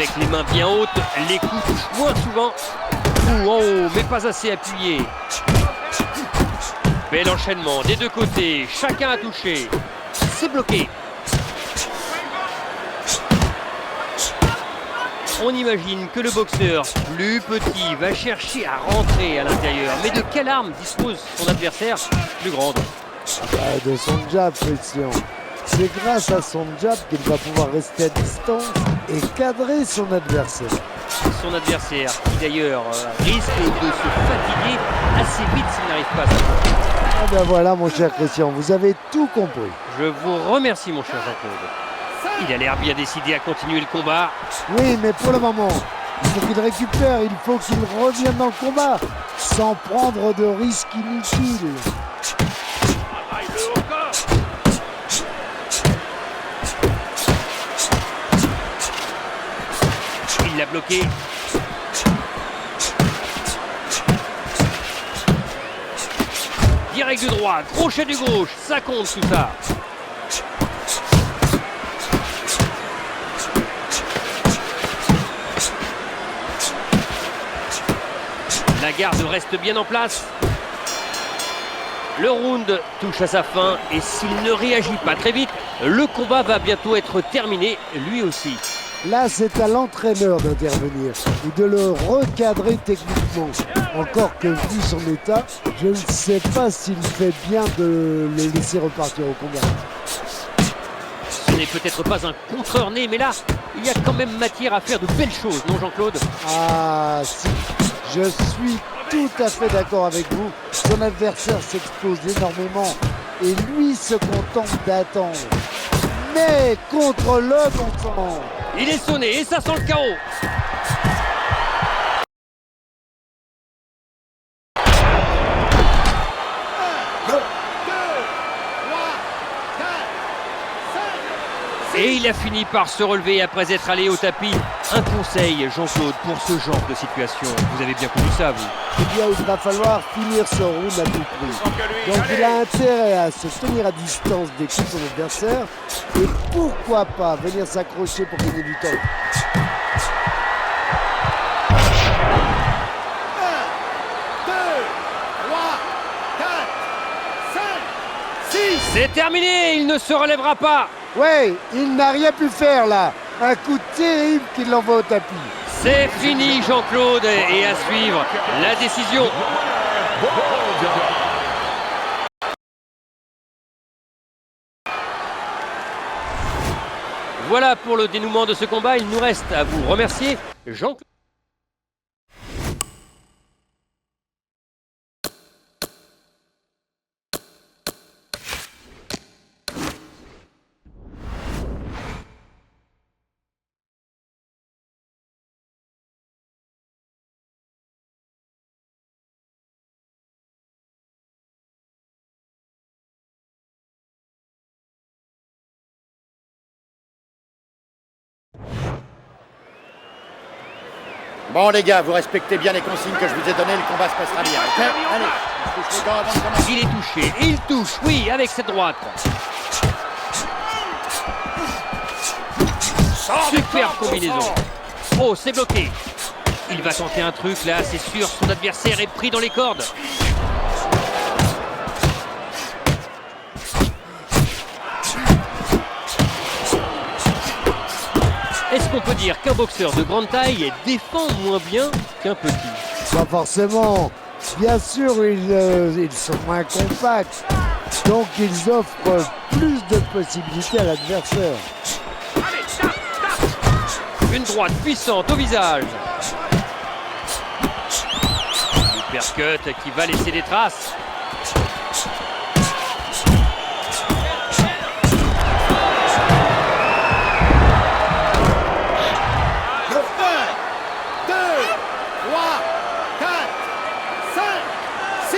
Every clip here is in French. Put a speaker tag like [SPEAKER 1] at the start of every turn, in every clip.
[SPEAKER 1] avec les mains bien hautes, les coups touchent moins souvent. Coup en haut, mais pas assez appuyé. Bel enchaînement des deux côtés, chacun a touché. C'est bloqué. On imagine que le boxeur, plus petit, va chercher à rentrer à l'intérieur. Mais de quelle arme dispose son adversaire plus grande?
[SPEAKER 2] De son jab, Christian. C'est grâce à son jab qu'il va pouvoir rester à distance et cadrer son adversaire.
[SPEAKER 1] Son adversaire, qui d'ailleurs risque de se fatiguer assez vite s'il n'arrive pas à s'accrocher.
[SPEAKER 2] Ah ben voilà, mon cher Christian, vous avez tout compris.
[SPEAKER 1] Je vous remercie, mon cher Jean-Claude. Il a l'air bien décidé à continuer le combat.
[SPEAKER 2] Oui, mais pour le moment, il faut qu'il récupère, il faut qu'il revienne dans le combat, sans prendre de risques inutiles.
[SPEAKER 1] Il l'a bloqué. Direct du droit, crochet du gauche, ça compte tout ça. La garde reste bien en place. Le round touche à sa fin et s'il ne réagit pas très vite, le combat va bientôt être terminé, lui aussi.
[SPEAKER 2] Là, c'est à l'entraîneur d'intervenir et de le recadrer techniquement. Encore que, vu son état, je ne sais pas s'il fait bien de le laisser repartir au combat.
[SPEAKER 1] Ce n'est peut-être pas un contreur né, mais là, il y a quand même matière à faire de belles choses, non Jean-Claude?
[SPEAKER 2] Ah, si, je suis tout à fait d'accord avec vous. Son adversaire s'expose énormément et lui se contente d'attendre. Mais contre le bon sens.
[SPEAKER 1] Il est sonné et ça sent le chaos. Et il a fini par se relever après être allé au tapis. Un conseil, Jean-Claude, pour ce genre de situation. Vous avez bien connu ça, vous?
[SPEAKER 2] Eh bien, il va falloir finir ce round à tout prix. Donc, il a intérêt à se tenir à distance des coups de son adversaire. Et pourquoi pas venir s'accrocher pour gagner du temps.
[SPEAKER 1] C'est terminé, il ne se relèvera pas.
[SPEAKER 2] Ouais, il n'a rien pu faire là. Un coup terrible qui l'envoie au tapis.
[SPEAKER 1] C'est fini, Jean-Claude, et à suivre la décision. Voilà pour le dénouement de ce combat. Il nous reste à vous remercier, Jean-Claude.
[SPEAKER 3] Bon les gars, vous respectez bien les consignes que je vous ai données, le combat se passera bien. Okay, allez, on touche les gants avant de commencer.
[SPEAKER 1] Il est touché, il touche, oui, avec cette droite. Superbe combinaison. Oh, c'est bloqué. Il va tenter un truc là, c'est sûr, son adversaire est pris dans les cordes. Est-ce qu'on peut dire qu'un boxeur de grande taille défend moins bien qu'un petit?
[SPEAKER 2] Pas forcément. Bien sûr, ils sont moins compacts. Donc, ils offrent plus de possibilités à l'adversaire.
[SPEAKER 1] Une droite puissante au visage. Uppercut qui va laisser des traces.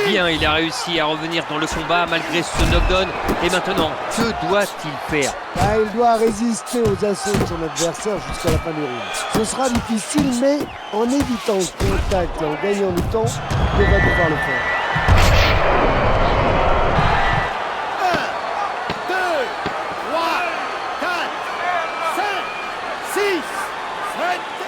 [SPEAKER 1] Bien, il a réussi à revenir dans le combat malgré ce knockdown. Et maintenant, que doit-il faire?
[SPEAKER 2] Il doit résister aux assauts de son adversaire jusqu'à la fin du round. Ce sera difficile, mais en évitant le contact et en gagnant du temps, il va devoir le faire.
[SPEAKER 3] 1, 2, 3, 4, 5, 6, 7,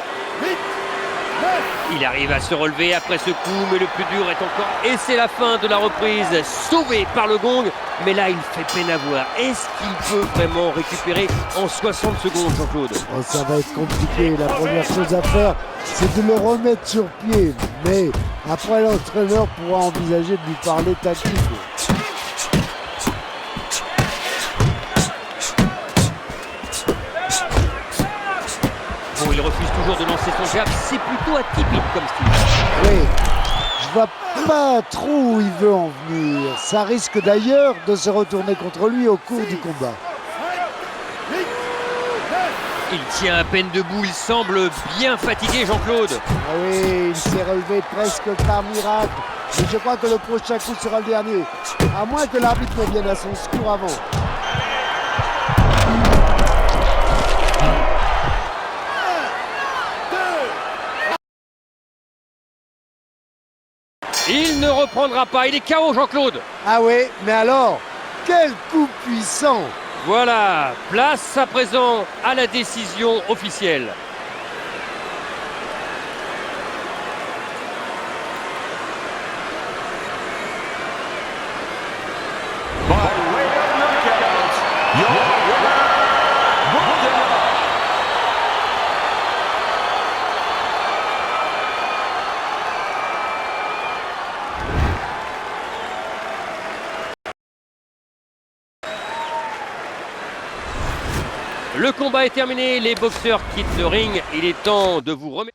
[SPEAKER 1] Il arrive à se relever après ce coup, mais le plus dur est encore... Et c'est la fin de la reprise, sauvé par le gong. Mais là, il fait peine à voir. Est-ce qu'il peut vraiment récupérer en 60 secondes, Jean-Claude?
[SPEAKER 2] Oh, ça va être compliqué. La première chose à faire, c'est de le remettre sur pied. Mais après, l'entraîneur pourra envisager de lui parler tactique.
[SPEAKER 1] Bon, il refuse toujours de lancer son jab. C'est plutôt atypique comme style.
[SPEAKER 2] Oui, je vois pas trop où il veut en venir. Ça risque d'ailleurs de se retourner contre lui au cours du combat.
[SPEAKER 1] Il tient à peine debout, il semble bien fatigué, Jean-Claude.
[SPEAKER 2] Ah oui, il s'est relevé presque par miracle. Et je crois que le prochain coup sera le dernier. À moins que l'arbitre ne vienne à son secours avant.
[SPEAKER 1] Il ne reprendra pas, il est KO, Jean-Claude.
[SPEAKER 2] Ah oui, mais alors, quel coup puissant!
[SPEAKER 1] Voilà, place à présent à la décision officielle. Le combat est terminé, les boxeurs quittent le ring. Il est temps de vous remercier.